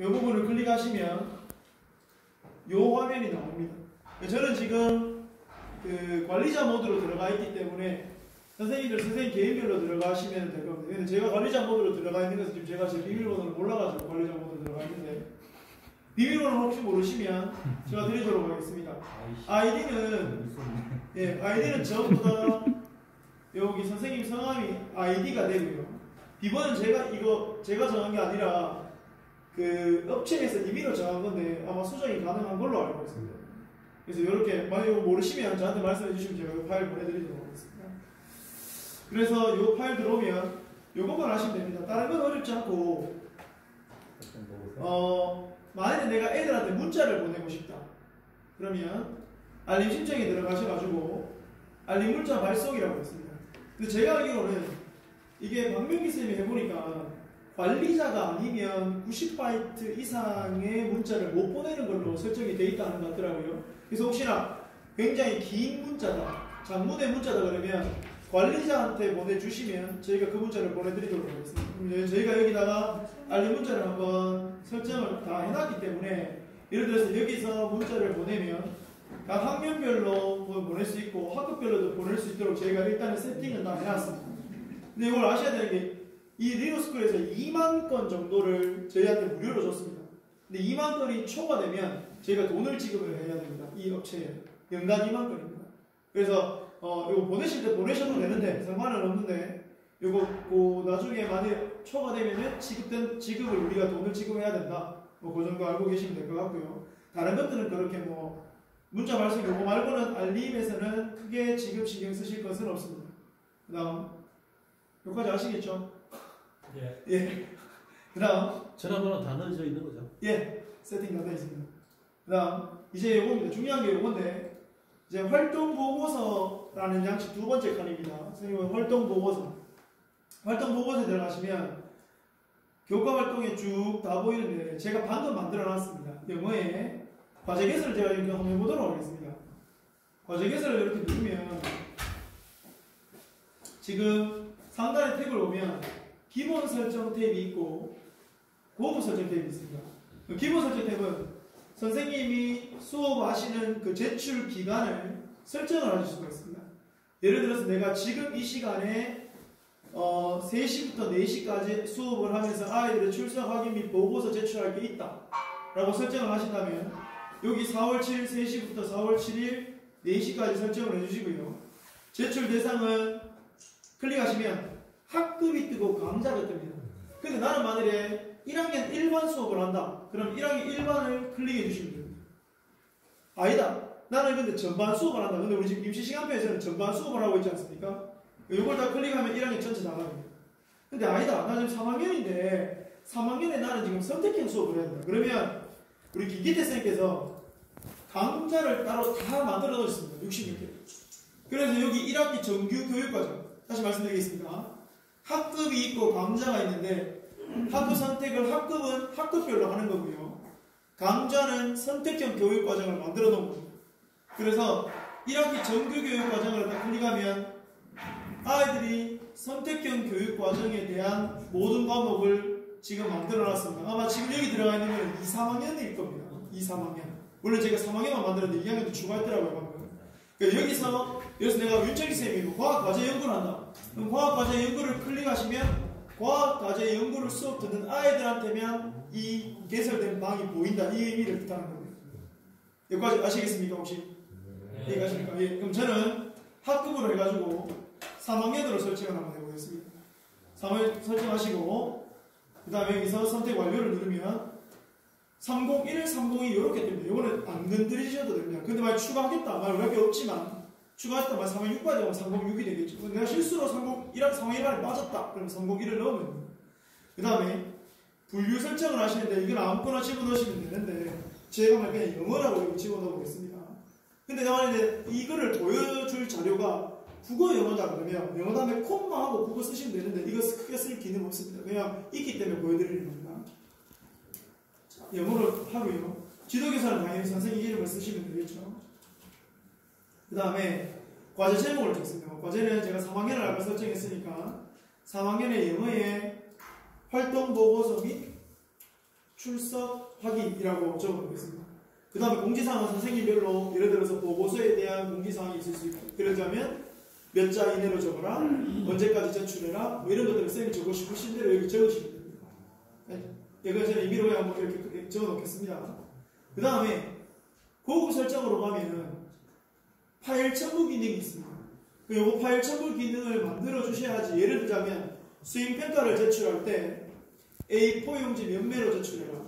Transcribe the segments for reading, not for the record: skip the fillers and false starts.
이 부분을 클릭하시면 이 화면이 나옵니다. 저는 지금 그 관리자 모드로 들어가 있기 때문에 선생님 개인별로 들어가시면 될 겁니다. 근데 제가 관리자 모드로 들어가 있는 것은 지금 제가 제 비밀번호를 몰라가지고 관리자 모드로 들어가 있는데, 비밀번호 혹시 모르시면 제가 드리도록 하겠습니다. 아이디는 전부 다 여기 선생님 성함이 아이디가 되고요. 비번은 제가 정한 게 아니라 그 업체에서 임의로 정한 건데 아마 수정이 가능한 걸로 알고 있습니다. 그래서 이렇게 만약 이거 모르시면 저한테 말씀해 주시면 제가 이 파일 보내드리도록 하겠습니다. 그래서 이 파일 들어오면 이것만 하시면 됩니다. 다른 건 어렵지 않고, 만약에 내가 애들한테 문자를 보내고 싶다 그러면 알림 신청에 들어가셔가지고 알림 문자 발송이라고 있습니다. 근데 제가 알기로는 이게 박명기 쌤이 해보니까 관리자가 아니면 90바이트 이상의 문자를 못 보내는 걸로 설정이 되어 있다는 것 같더라고요. 그래서 혹시나 굉장히 긴 문자다, 장문의 문자다 그러면 관리자한테 보내주시면 저희가 그 문자를 보내드리도록 하겠습니다. 저희가 여기다가 알림 문자를 한번 설정을 다 해놨기 때문에, 예를 들어서 여기서 문자를 보내면 각 학년별로 보낼 수 있고 학급별로도 보낼 수 있도록 저희가 일단은 세팅을 다 해놨습니다. 근데 이걸 아셔야 되는 게, 이 리노스쿨에서 2만 건 정도를 저희한테 무료로 줬습니다. 근데 2만 건이 초과되면 저희가 돈을 지급을 해야 됩니다. 이 업체에. 연간 2만 건입니다. 그래서 이거 보내실 때 보내셔도 되는데 상관은 없는데, 이거 나중에 만약 초과되면은 지급을 우리가 돈을 지급해야 된다. 그 정도 알고 계시면 될 것 같고요. 다른 것들은 그렇게 문자 발송 요거 말고는 알림에서는 크게 지급 신경 쓰실 것은 없습니다. 그 다음 여기까지 아시겠죠? 예. 예. 그 다음 전화번호 다 넣어져 있는 거죠? 예. 세팅 다 되어 있습니다. 그 다음 이제 요겁니다. 중요한 게 요건데, 이제 활동보고서라는 양식 두 번째 칸입니다. 선생님은 활동보고서에 들어가시면 교과활동에 쭉 다 보이는데, 제가 방금 만들어 놨습니다. 영어에 과제 개설을 제가 이렇게 한번 해보도록 하겠습니다. 과제 개설을 이렇게 누르면 지금 상단의 탭을 보면 기본 설정 탭이 있고 고급 설정 탭이 있습니다. 기본 설정 탭은 선생님이 수업하시는 그 제출 기간을 설정을 하실 수가 있습니다. 예를 들어서 내가 지금 이 시간에 3시부터 4시까지 수업을 하면서 아이들의 출석 확인 및 보고서 제출할 게 있다 라고 설정을 하신다면, 여기 4월 7일 3시부터 4월 7일 4시까지 설정을 해주시고요. 제출 대상은 클릭하시면 학급이 뜨고 강좌가 뜹니다. 근데 나는 만일에 1학년 1반 수업을 한다. 그럼 1학년 1반을 클릭해 주시면 됩니다. 아니다. 나는 근데 전반 수업을 한다. 근데 우리 지금 임시시간표에서는 전반 수업을 하고 있지 않습니까? 이걸 다 클릭하면 1학년 전체 나갑니다. 근데 아니다. 나 지금 3학년인데 3학년에 나는 지금 선택형 수업을 해야 된다. 그러면 우리 김기태 선생님께서 강좌를 따로 다 만들어 놓으셨습니다. 66개. 그래서 여기 1학기 정규 교육과정, 다시 말씀드리겠습니다. 학급이 있고 강좌가 있는데, 학급 선택을 학급은 학급별로 하는 거고요. 강좌는 선택형 교육과정을 만들어 놓은 겁니다. 그래서 1학기 정규 교육과정을 딱 클릭하면 아이들이 선택형 교육과정에 대한 모든 과목을 지금 만들어 놨습니다. 아마 지금 여기 들어가 있는 건 2, 3학년일 겁니다. 2, 3학년. 물론 제가 3학년만 만들었는데 2학년도 추가했더라고요, 방금. 그러니까 여기서 내가 윤철기 쌤이 과학과제 연구를 한다. 그럼 과학과제 연구를 클릭하시면 과학과제 연구를 수업 듣는 아이들한테만 이 개설된 방이 보인다. 이 의미를 뜻하는 겁니다. 여기까지 아시겠습니까, 혹시? 네. 이해가십니까? 예. 그럼 저는 학급으로 해가지고 3학년으로 설정을 한번 해보겠습니다. 3학년 설정하시고, 그 다음에 여기서 선택 완료를 누르면 301, 302 이렇게 됩니다. 이거는 안 건드리셔도 됩니다. 근데 만약 추가하겠다 말 몇 개 없지만, 추가했다 말 306까지 되면 306이 되겠죠. 내가 실수로 301안에 빠졌다 그러면 301을 넣으면 됩니다. 그 다음에 분류 설정을 하시는데, 이건 아무거나 집어넣으시면 되는데 제가 말 그냥 영어라고 집어넣어 보겠습니다. 근데 만약에 이거를 보여줄 자료가 국어 영어다 그러면 영어 다음에 콤마하고 국어 쓰시면 되는데, 이거 크게 쓸 기능 없습니다. 그냥 있기 때문에 보여드리는 겁니다. 자, 영어로 하고요. 지도교사는 당연히 선생님 이름을 쓰시면 되겠죠. 그 다음에 과제 제목을 적습니다. 과제는 제가 3학년을 아까 설정했으니까 3학년의 영어의 활동보고서 및 출석 확인이라고 적어놓겠습니다. 그 다음에 공지사항은 선생님별로 예를 들어서 보고서에 대한 공지사항이 있을 수 있고, 그러자면 몇 자 이내로 적어라, 언제까지 제출해라, 뭐 이런 것들을 쌤이 적고 싶으신 대로 여기 적으시면 됩니다. 이건 저는 임의로 한번 이렇게 적어놓겠습니다. 그 다음에 고급 설정으로 가면은 파일 첨부 기능이 있습니다. 이 파일 첨부 기능을 만들어 주셔야지, 예를 들자면 수행평가를 제출할 때 A4 용지 몇 매로 제출해라,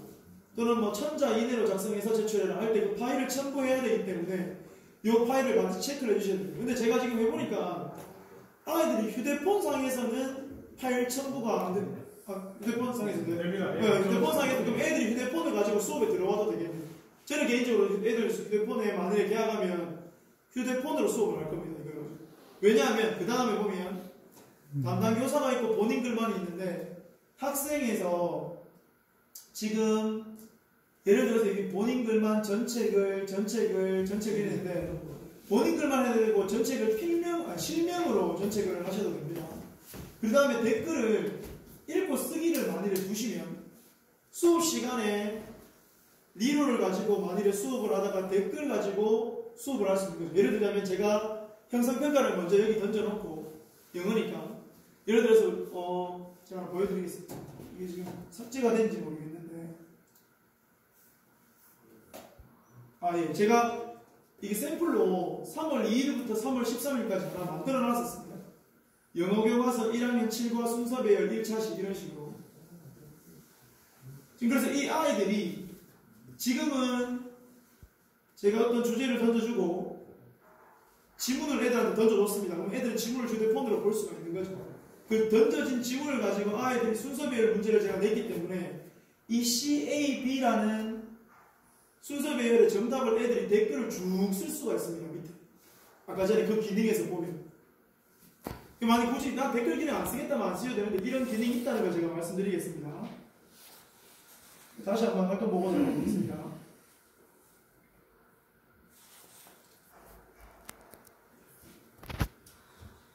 또는 뭐 1000자 이내로 작성해서 제출해라 할 때 그 파일을 첨부해야 되기 때문에 이 파일을 반드시 체크를 해주셔야 됩니다. 근데 제가 지금 해보니까 아이들이 휴대폰 상에서는 파일 첨부가 안 됩니다. 휴대폰 상에서는 휴대폰 상에서 그럼 애들이 휴대폰을 가지고 수업에 들어와도 되겠네요. 저는 개인적으로 애들 휴대폰에 만약에 계약하면 휴대폰으로 수업을 할 겁니다. 이거. 왜냐하면 그 다음에 보면 담당 교사가 있고 본인 글만이 있는데, 학생에서 지금 예를 들어서 여기 본인 글만 전체 글 있는데, 본인 글만 해야 되고 전체 글 실명으로 전체 글을 하셔도 됩니다. 그 다음에 댓글을 읽고 쓰기를 만일에 두시면 수업 시간에 리로를 가지고 만일에 수업을 하다가 댓글 가지고 수업을 할 수 있는 거죠. 예를 들자면 제가 형성평가를 먼저 여기 던져놓고, 영어니까 예를 들어서 제가 하나 보여드리겠습니다. 이게 지금 삭제가 된지 모르겠는데, 예, 제가 이게 샘플로 3월 2일부터 3월 13일까지 하나 만들어 놨었습니다. 영어 교과서 1학년 7과 순서 배열 1차식 이런 식으로. 지금 그래서 이 아이들이 지금은 제가 어떤 주제를 던져주고 지문을 애들한테 던져줬습니다. 그럼 애들은 지문을 휴대폰으로 볼 수가 있는 거죠. 그 던져진 지문을 가지고 아이들이 순서 배열 문제를 제가 냈기 때문에 이 CAB라는 순서 배열의 정답을 애들이 댓글을 쭉 쓸 수가 있습니다. 밑에 아까 전에 그 기능에서 보면, 만약 굳이 난 댓글 기능 안 쓰겠다면 안 쓰셔도 되는데 이런 기능이 있다는 걸 제가 말씀드리겠습니다. 다시 한번 활동 보고서를 보겠습니다.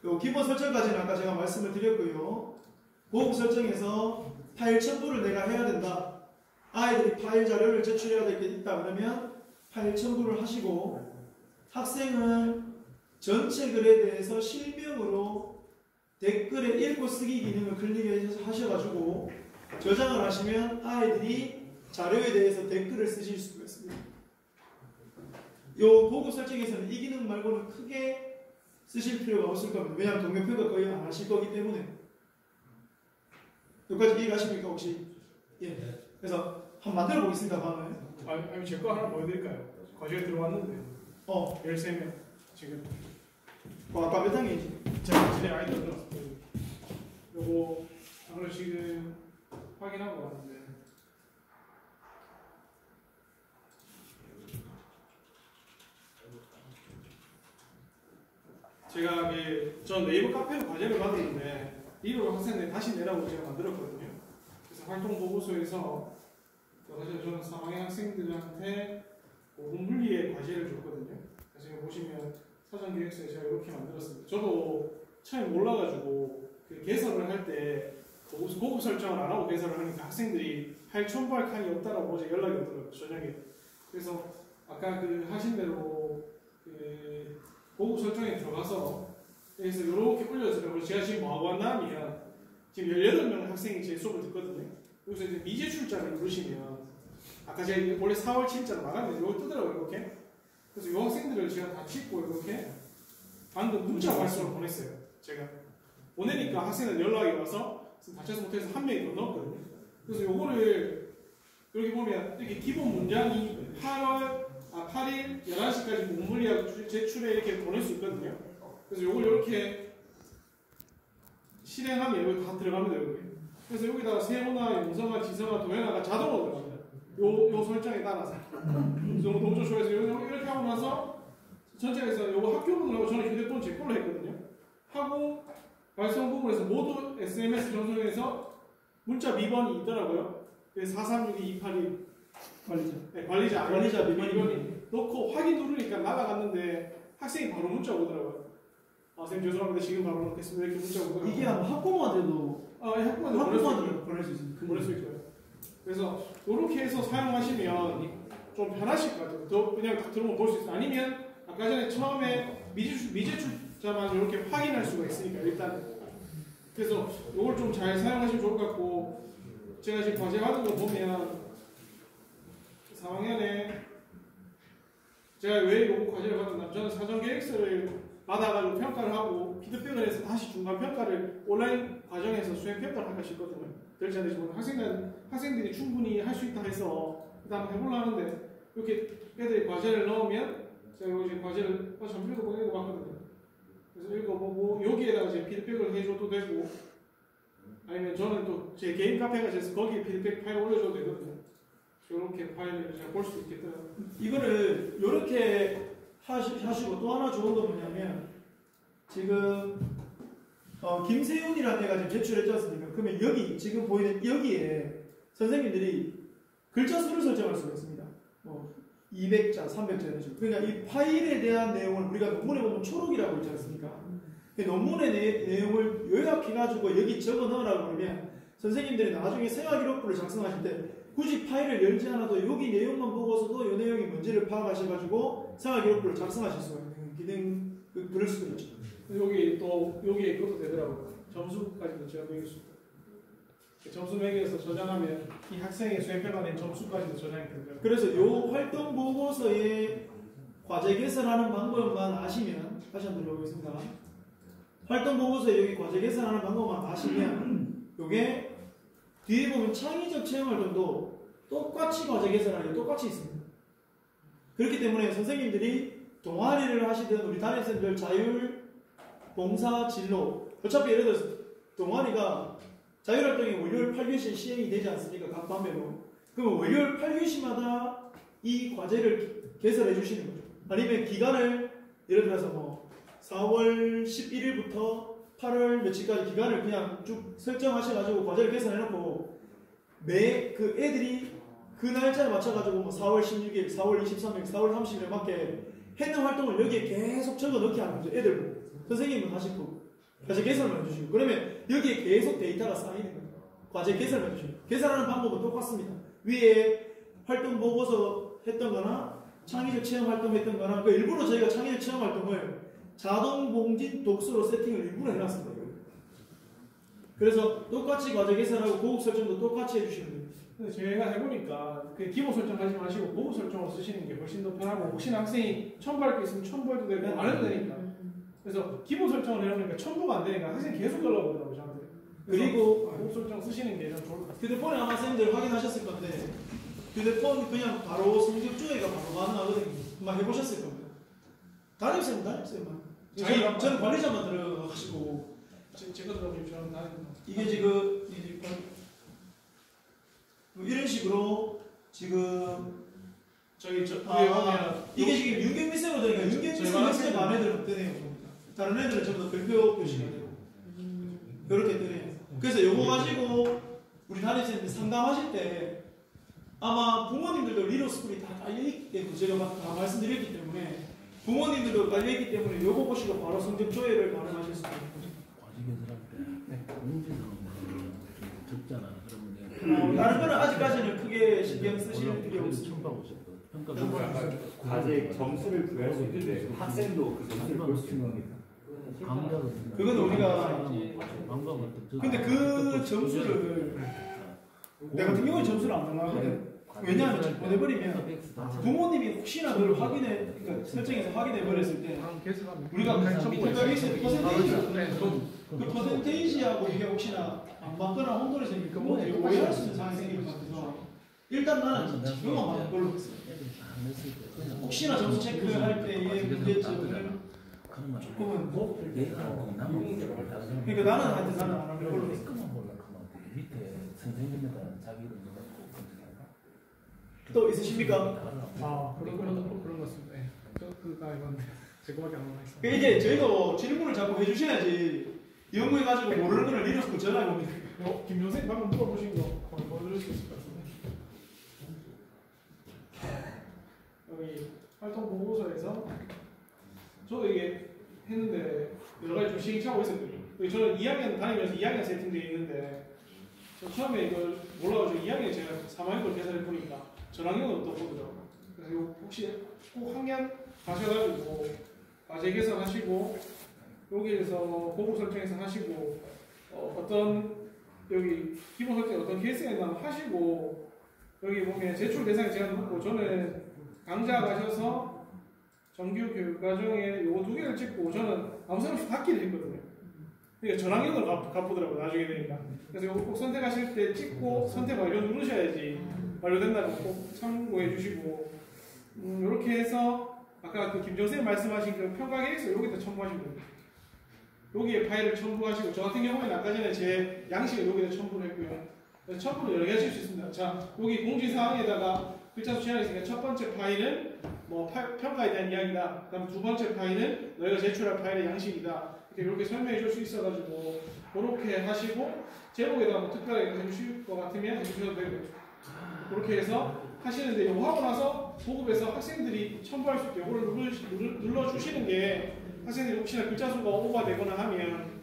요 기본 설정까지는 아까 제가 말씀을 드렸고요. 보급 설정에서 파일 첨부를 내가 해야 된다. 아이들이 파일 자료를 제출해야 될 게 있다 그러면 파일 첨부를 하시고, 학생은 전체 글에 대해서 실명으로 댓글에 읽고 쓰기 기능을 클릭하셔가지고 저장을 하시면 아이들이 자료에 대해서 댓글을 쓰실 수가 있습니다. 요 보급 설정에서는 이 기능 말고는 크게 쓰실 필요가 없을 겁니다. 왜냐하면 동명평가 거의 안 하실 거기 때문에. 여기까지 이해가십니까 혹시? 예. 그래서 한번 만들어 보겠습니다. 방을. 아니 제 거 하나 보여드릴까요? 과제에 들어왔는데 13명 지금. 아까 몇 학년이지? 제가 집에 아이들 들어왔어요. 요거 오늘 지금 확인하고 왔는데 제가 전 네이버 카페로 과제를 받았는데 이걸 학생들 다시 내라고 제가 만들었거든요. 그래서 활동 보고서에서 사실 저는 3학년 학생들한테 5분 분리의 과제를 줬거든요. 그래서 이거 보시면 사전기획서에 제가 이렇게 만들었습니다. 저도 처음에 몰라가지고 그 개설을 할 때 고급 설정을 안 하고 개설을 하니까 학생들이 파일 첨부할 칸이 없다라고 어제 연락이 오더라고요. 저녁에. 그래서 아까 그 하신 대로 그 고급 설정에 들어가서 그래서 이렇게 올려주더라고요. 제가 지금 뭐하고 왔냐면 지금 18명 학생이 제 수업을 듣거든요. 여기서 이제 미제출자를 누르시면 아까 제가 원래 4월 7일자로 나갔는데 이걸 뜨더라고요. 이렇게. 그래서 이 학생들을 제가 다 찍고 이렇게 방금 문자 발송을 보냈어요. 제가 보내니까 학생들 연락이 와서 다쳐서 못해서 한 명이 더 넣었거든요. 그래서 요거를 여기 보면 이렇게 기본 문장이 8일 11시까지 문물리학 제출에 이렇게 보낼 수 있거든요. 그래서 요걸 이렇게 실행하면 여기 다 들어갑니다. 여기. 그래서 여기다가 세호나 영서가 지서가 도현아가 자동으로 들어갑니다. 요 설정에 따라서. 그래서 너무 좋아해서 이렇게 하고 나서 전체에서 요거 학교분을 하고 저는 휴대폰 제 걸로 했거든요. 하고 발송 부분에서 모두 SMS 전송에서 문자 미번이 있더라고요. 그래서 4362281 관리자. 네, 관리자 미번이 넣고 확인 누르니까 날아갔는데 학생이 바로 문자 오더라고요. 선생님 죄송합니다. 지금 바로 넣겠습니다. 이렇게 문자 오더라고요. 이게 아마 학부모한테도 학부모한테 보낼 수 있습니다. 보낼 수 있고요. 그래서 이렇게 해서 사용하시면 좀 편하실 것 같아요. 더 그냥 딱 들어오면 볼 수 있어요. 아니면 아까 전에 처음에 미제출자만 이렇게 확인할 수가 있으니까 일단 그래서 이걸 좀 잘 사용하시면 좋을 것 같고 제가 지금 과제 받은 거 보면 4학년에 제가 왜 이거 과제를 받았나 저는 사전 계획서를 받아가지고 평가를 하고 피드백을 해서 다시 중간 평가를 온라인 과정에서 수행 평가를 할까 싶거든요. 될지 안 될지 모르겠는데 학생들이 충분히 할 수 있다 해서 일단 해보려 하는데 이렇게 애들이 과제를 넣으면 제가 이제 과제를 전필도 보내고 봤거든요. 그래서 읽어보고 여기에다가 제 피드백을 해줘도 되고 아니면 저는 또 제 개인 카페가 있어서 거기에 피드백 파일 올려줘도 되거든요. 이렇게 파일을 제가 볼 수 있겠더라고요. 이거를 이렇게 하시고 또 하나 좋은 건 뭐냐면 지금 김세윤이라는 애가 지금 제출했지 않습니까? 그러면 여기 지금 보이는 여기에 선생님들이 글자 수를 설정할 수가 있습니다. 200자, 300자 이런 식으로. 그러니까 이 파일에 대한 내용을 우리가 논문에 보면 초록이라고 있지 않습니까? 논문의 내용을 요약해가지고 여기 적어 넣으라고 그러면 선생님들이 나중에 생활기록부를 작성하실 때 굳이 파일을 열지 않아도 여기 내용만 보고서도 이 내용이 뭔지를 파악하셔가지고 생활기록부를 작성하실 수가 있는 기능 그럴 수도 있죠. 여기 또 여기에 그것도 되더라고요. 점수까지도 제가 매겼습니다. 점수 매겨서 저장하면 이 학생의 수행평가 낸 점수까지도 저장이 되더라고요. 그래서 이 활동 보고서에 과제 개선하는 방법만 아시면 다시 한번 들어보겠습니다. 활동 보고서에 여기 과제 개선하는 방법만 아시면 이게 뒤에 보면 창의적 체험 활동도 똑같이 과제 개선하는 게 똑같이 있습니다. 그렇기 때문에 선생님들이 동아리를 하시든 우리 담임선생님들 자율 봉사 진로 어차피 예를 들어서 동아리가 자율활동이 월요일 8교시 시행이 되지 않습니까? 각 반배로. 그러면 월요일 8교시마다 이 과제를 개설해 주시는 거죠. 아니면 기간을 예를 들어서 4월 11일부터 8월 며칠까지 기간을 그냥 쭉 설정하셔가지고 과제를 개선해놓고 매 그 애들이 그 날짜에 맞춰가지고 4월 16일, 4월 23일, 4월 30일에 맞게 했는 활동을 여기에 계속 적어 넣게 하는 거죠. 애들 보고. 선생님은 하시고 과제 개설을 해주시고 그러면 여기에 계속 데이터가 쌓이는 거예요. 과제 개설을 해주시고 개설하는 방법은 똑같습니다. 위에 활동 보고서 했던 거나 창의적 체험 활동 했던 거나 그 일부러 저희가 창의적 체험 활동을 자동 봉진 독서로 세팅을 일부러 해놨습니다. 그래서 똑같이 과제 개설하고 고급 설정도 똑같이 해주시면 됩니다. 근데 제가 해보니까 그 기본 설정하지 마시고 고급 설정을 쓰시는 게 훨씬 더 편하고 혹시나 학생이 첨부할 게 있으면 첨부해도 되고 안 해도 되니까 그래서 기본 설정을 해놓으니까 첨부가 안 되니까 학생이 계속 연락 오더라고요 저한테. 그리고 고급 설정 쓰시는 게 좀 좋을 것 같아요. 휴대폰에 아마 선생님들 확인하셨을 건데 휴대폰 그냥 바로 성적 조회가 바로 가능하거든요. 한번 해보셨을 겁니다. 담임쌤만 저는 관리자만 들어가가지고 제가 들어보면 저는 다 이게 지금 이런 식으로 지금 저희 이게 지금 윤경미쌤으로 되니까 윤경미쌤 쌤 반 애들은 뜨네요. 다른 애들은 전부 다 별표 표시가 되고 이렇게 뜨네요. 그래서 요거 가지고 우리 담임쌤들 상담하실 때 아마 부모님들도 리더스쿨이 다 깔려있기 때문에 제가 다 말씀드렸기 때문에 부모님들도 깔려있기 때문에 요거 보시고 바로 성적 조회를 가능하실 수도 있고 적잖아. 그러면 다른 거는 아직까지는 크게 신경 쓰실 필요 없습니다. 과제 점수를 구할 수 있는데 학생도 그 점수를 볼 수 있는 겁니다. 그건 우리가 근데 그 점수를 내 같은 경우에 점수를 안 나가거든. 왜냐하면 보내버리면 부모님이 혹시나 그걸 확인해 그러니까 설정해서 확인해 버렸을 때 우리가 그 퍼센테이지하고 이게 혹시나 안 맞거나 혼돈이 생기면 부모들이 오해할 수 있는 상황이 생길 것 같아서 일단 나는 그것만 맞는 걸로 했어요. 혹시나 점수 체크할 때의 문제점을 조금은 그러니까 나는 하여튼 나는 안 하는 걸로 했어요. 밑에 선생님마다 자기 이름 넣고 또 있으십니까? 그런 것 같습니다. 네. 이건 제 거밖에 안 남아있어요. 이게 저희가 뭐 질문을 자꾸 해주셔야지 연구해가지고 모르는 거를 리더스쿨 전화해 봅니다. 김용생 방금 물어보신 거 보여드릴 수 있을 것 같은데 여기 활동 보고서에서 저도 이게 했는데 여러 가지 좀 시행착오가 있었거든요. 저는 2학년 다니면서 2학년 세팅되어 있는데 저 처음에 이걸 몰라가지고 2학년 제가 3학년 걸 계산해 보니까 전학년은 어떻거든요. 그래서 이거 혹시 꼭 학년 가셔가지고 과제 계산하시고 여기에서 보고 설정해서 하시고 어떤 여기 기본 설정 어떤 케이스에 나면 하시고 여기 보면 제출 대상 제한 놓고 저는 강좌 가셔서 정규 교육 과정에 요거 2개를 찍고 저는 아무 생각 없이 닫기를 했거든요. 그러니까 전학년을 갚으더라고요 나중에 되니까. 그래서 이거 꼭 선택하실 때 찍고 선택 완료 누르셔야지 완료된다고 꼭 참고해 주시고 이렇게 해서 아까 그 김정선생님 말씀하신 그 평가 계획서 여기다 첨부하시면 됩니다. 여기에 파일을 첨부하시고 저 같은 경우에는 아까 전에 제 양식을 여기다 첨부를 했고요. 그래서 첨부를 여러 개 하실 수 있습니다. 자, 여기 공지사항에다가 글자 수 제한이 있으니까 첫 번째 파일은 뭐 평가에 대한 이야기다. 그다음 두 번째 파일은 너희가 제출할 파일의 양식이다. 이렇게 설명해 줄 수 있어가지고 그렇게 하시고 제목에다가 뭐 특별하게 해주실 것 같으면 해주셔도 되고요. 그렇게 해서 하시는데 이거 하고 나서 보급에서 학생들이 첨부할 수 있게 이거를 눌러주시는 게 학생들이 혹시나 글자 수가 오버되거나 하면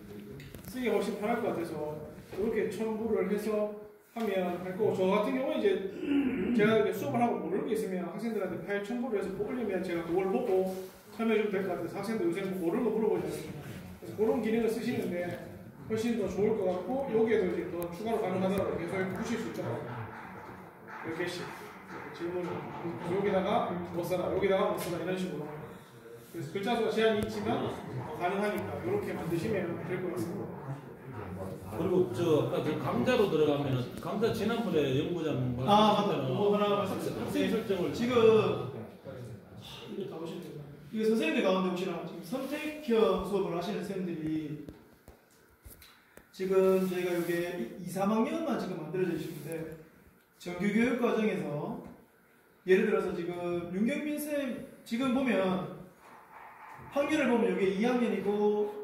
쓰기가 훨씬 편할 것 같아서 이렇게 첨부를 해서 하면 할 거고 저 같은 경우는 이제 제가 이렇게 수업을 하고 모르는 게 있으면 학생들한테 파일 첨부를 해서 올리면 제가 그걸 보고 설명해 주면 될 것 같아서 학생들 요새 뭐 모르는 거 물어보지 않습니까? 그래서 그런 기능을 쓰시는데 훨씬 더 좋을 것 같고 여기에도 이제 더 추가로 가능하더라도 계속 보실 수 있잖아요. 10개씩 질문을 여기다가 못 써라 여기다가 못 써라 이런 식으로 그래서 글자 수가 제한이 있지만 가능하니까 이렇게 만드시면 될 것 같습니다. 그리고 아까 저 강좌로 들어가면 강좌 지난번에 연구자님 맞다. 뭐 하나 학생 설정을 지금 이거 다 보시면 됩니다. 이거 선생님들 가운데 혹시나 지금 선택형 수업을 하시는 선생님들이 지금 저희가 이게 2, 3학년만 지금 만들어져 있는데 정규교육 과정에서 예를 들어서 지금 윤경민 쌤 지금 보면 학년을 보면 이게 2학년이고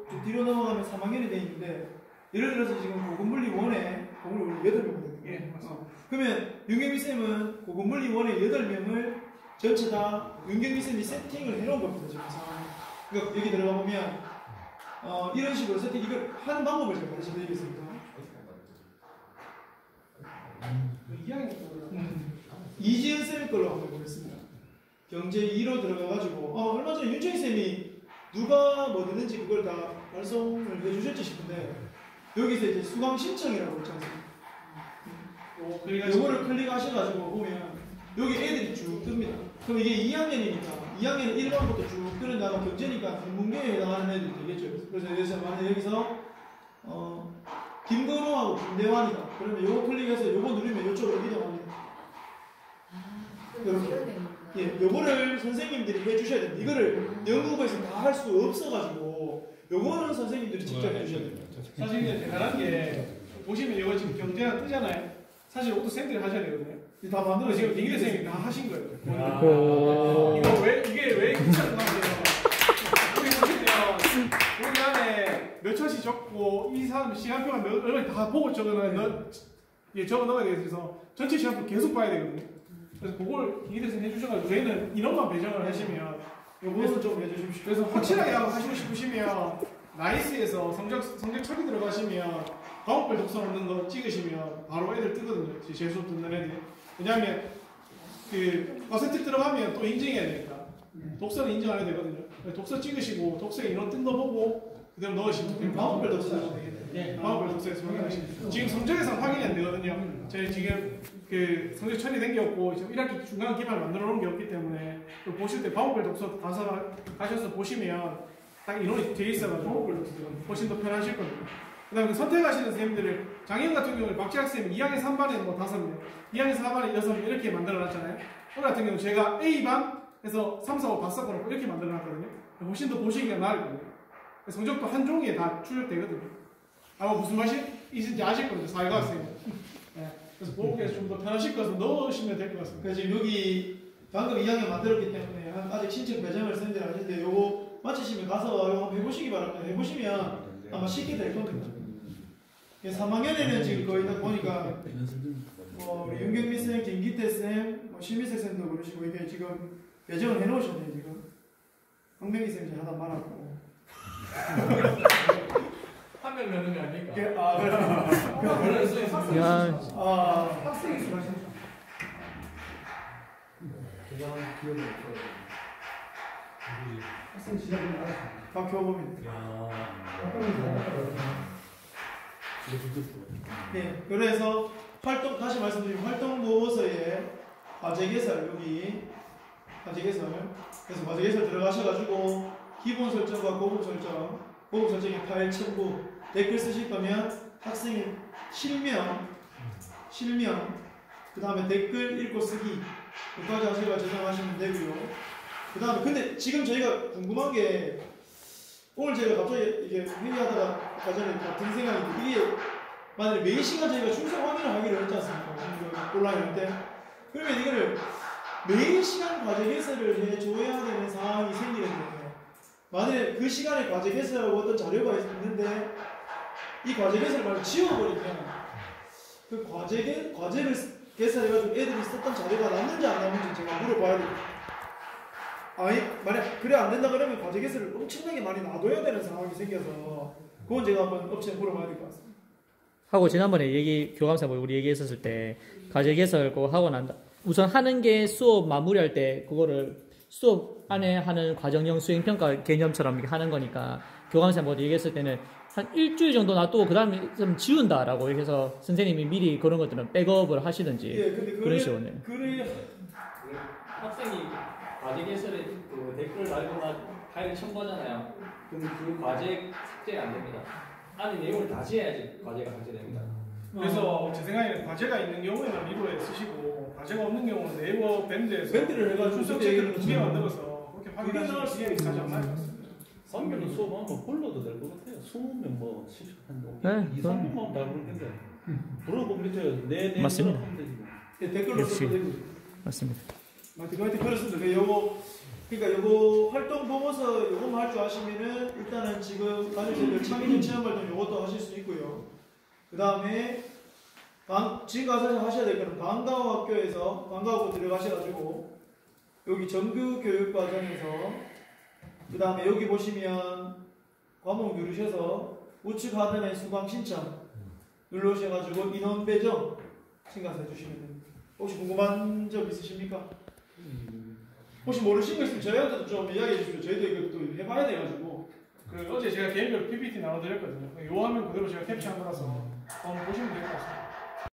좀 뒤로 넘어가면 3학년이 돼 있는데 예를 들어서 지금 고급물리 1에 고급물리 8명이거든요. 예, 그러면 윤경민 쌤은 고급물리 1에 8명을 전체 다 윤경민 쌤이 세팅을 해놓은 겁니다. 지금 상황. 그러니까 여기 들어가 보면 이런 식으로 세팅 이걸 하는 방법을 제가 가르쳐 드리겠습니다. 2학년 이지은 쌤 걸로 한번 보겠습니다. 경제 2로 들어가가지고 얼마 전에 윤정희 쌤이 누가 뭐 넣는지 그걸 다 발송을 해주셨지 싶은데 여기서 이제 수강 신청이라고 있지 않습니까? 요거를 클릭하셔가지고 보면 여기 애들이 쭉 뜹니다. 그럼 이게 2학년이니까 2학년은 1반부터 쭉 뜨는 다음에 경제니까 문경에 해당하는 애들이 되겠죠. 그래서 만약 여기서 김건호하고 김대환이다. 그러면 요거 클릭해서 요거 누르면 이쪽으로 이동합니다. 이렇게. 예, 요거를 선생님들이 해주셔야 됩니다. 이거를 연구부에서 다 할 수 없어가지고 요거는 선생님들이 직접 해주셔야 됩니다. 사실 이제 대단한 게 보시면 이거 지금 경제가 뜨잖아요. 사실 이것도 쌤들이 하셔야 되거든요. 다 만들어 지금 김기대 쌤이 다 하신 거예요. 이거 이게 왜 귀찮은가 하면 여기 보시면 여기 안에 몇 초씩 적고 이 사람 시간표가 얼마 다 보고 적어 넣어야 돼서 전체 시간표 계속 봐야 되거든요. 그래서 그걸 김기대 쌤 해주셔가지고 저희는 인원만 배정을 하시면 요거는 좀 해주십시오. 그래서 확실하게 하시고 싶으시면 나이스에서 성적 처리 들어가시면 과목별 독서 넣는 거 찍으시면 바로 애들 뜨거든요. 제 수업 듣는 애들. 왜냐하면 그 어센트 들어가면 또 인증해야 되니까 독서는 인증 안 해도 되거든요. 독서 찍으시고 독서에 인원 뜬 거 보고 그대로 넣으시면 돼요. 과목별 독서하시면 되겠네요. 네, 과목별 독서에서 확인하시면 지금 성적에서는 확인이 안 되거든요. 저희 지금 그 성적 처리된 게 없고 지금 1학기 중간 기말 만들어 놓은 게 없기 때문에 보실 때 과목별 독서 가셔서 보시면 딱 인원이 돼 있어가지고 과목별 독서 훨씬 더 편하실 겁니다. 그 다음에 선택하시는 선생님들을 장애인 같은 경우는 박지학 쌤이 2학년 3반에 뭐 5명, 2학년 4반에 6명 이렇게 만들어 놨잖아요. 오늘 같은 경우는 제가 A반에서 3, 4, 5 다 섞어놓고 이렇게 만들어 놨거든요. 훨씬 더 보시기가 나을 거예요. 성적도 한 종이에 다 출력되거든요. 무슨 맛인지 아실 겁니다. 사회과학생은. 네. 그래서 보기에서 좀 더 편하실 것을 넣으시면 될 것 같습니다. 그래서 지금 여기 방금 2학년 만들었기 때문에 아직 신청 배정을 선생님들 하시는데 요거 마치시면 가서 요거 한번 해보시기 바랍니다. 해보시면 아마 쉽게 될 겁니다. 3학년에는 지금 거의 다 보니까 우리 윤경민 쌤, 김기태 쌤, 신미색 쌤도 그러시고 이게 지금 배정을 해놓으셨네요. 지금 황명희 쌤이 하다 말았고 한 명 넣는 거 아닙니까? 원래 써 있습니다. 야, 학생이 수하시는 학생 지나가면 알아서. 박효범입니다. 야. 네, 그래서 다시 말씀드리면 활동 보고서에 과제 개설 여기 과제 개설 그래서 과제 개설 들어가셔가지고 기본 설정과 고급 설정의 파일 첨부 댓글 쓰실 거면 학생의 실명 그 다음에 댓글 읽고 쓰기 여기까지 하시고 저장하시면 되고요. 그 다음에 근데 지금 저희가 궁금한 게 오늘 제가 갑자기 이게 회의하다가 아까 전에 든 생각이 이게 만약에 매일 시간 저희가 출석 확인을 하기로 했지 않습니까? 온라인 할 때. 그러면 이거를 매일 시간 과제 개설을 해줘야 되는 상황이 생기는데 만약에 그 시간에 과제 개설하고 어떤 자료가 있는데 이 과제 개설을 바로 지워버리면 그 과제를 개설해가지고 애들이 썼던 자료가 남는지 안 남는지 제가 물어봐야 됩니다. 아니 만약 그래 안 된다 그러면 과제 개설을 엄청나게 많이 놔둬야 되는 상황이 생겨서 그건 제가 한번 업체에 물어봐야 될 것 같습니다. 하고 지난번에 교감사 우리 얘기했었을 때 과제 개설 그거 하고 난다. 우선 하는 게 수업 마무리할 때 그거를 수업 안에 하는 과정형 수행평가 개념처럼 이렇게 하는 거니까 교감사 얘기했을 때는 한 일주일 정도 놔두고 그 다음에 좀 지운다라고 이렇게 해서 선생님이 미리 그런 것들은 백업을 하시든지 예, 근데 그런 식으로. 학생이 과제 개설에 그 댓글 달거나 파일 첨부하잖아요. 그럼 그 과제 삭제가 안 됩니다. 안에 내용을 다시 해야지 과제가 삭제됩니다. 그래서 제 생각에는 과제가 있는 경우에는 미로에 쓰시고 과제가 없는 경우는 네이버 밴드에서 밴드를 해가지고 출석 체크를 2개 만들어서 그렇게 확인하시는 게 가장 나을 것 같습니다. 3명은 수업하면 불러도 될 것 같아요. 20명 뭐 70한 2, 그건- 3명만 다 부를 텐데. 불러보면 밑에 내 맞습니다. 하면 되지. 예, 댓글로 그렇지. 써도 되고. 맞습니다. 하여튼 그렇습니다. 요거 활동 보고서 요것만 할 줄 아시면은 일단은 지금 가족들 창의적 체험 활동 요것도 하실 수 있고요. 그 다음에 지금 가서 하셔야 될 거는 방과학교 들어가셔가지고 여기 정규 교육 과정에서 그 다음에 여기 보시면 과목 누르셔서 우측 하단에 수강 신청 눌러오셔가지고 인원 배정 신청해 주시면 됩니다. 혹시 궁금한 점 있으십니까? 혹시 모르시는 거 있으면 저희한테도 좀 이야기해 주시면 저희도 이것도 해봐야 돼가지고. 어제 제가 개인별로 PPT 나눠드렸거든요. 요 화면 그대로 제가 캡처한 거라서 한번 보시면 될 것 같습니다.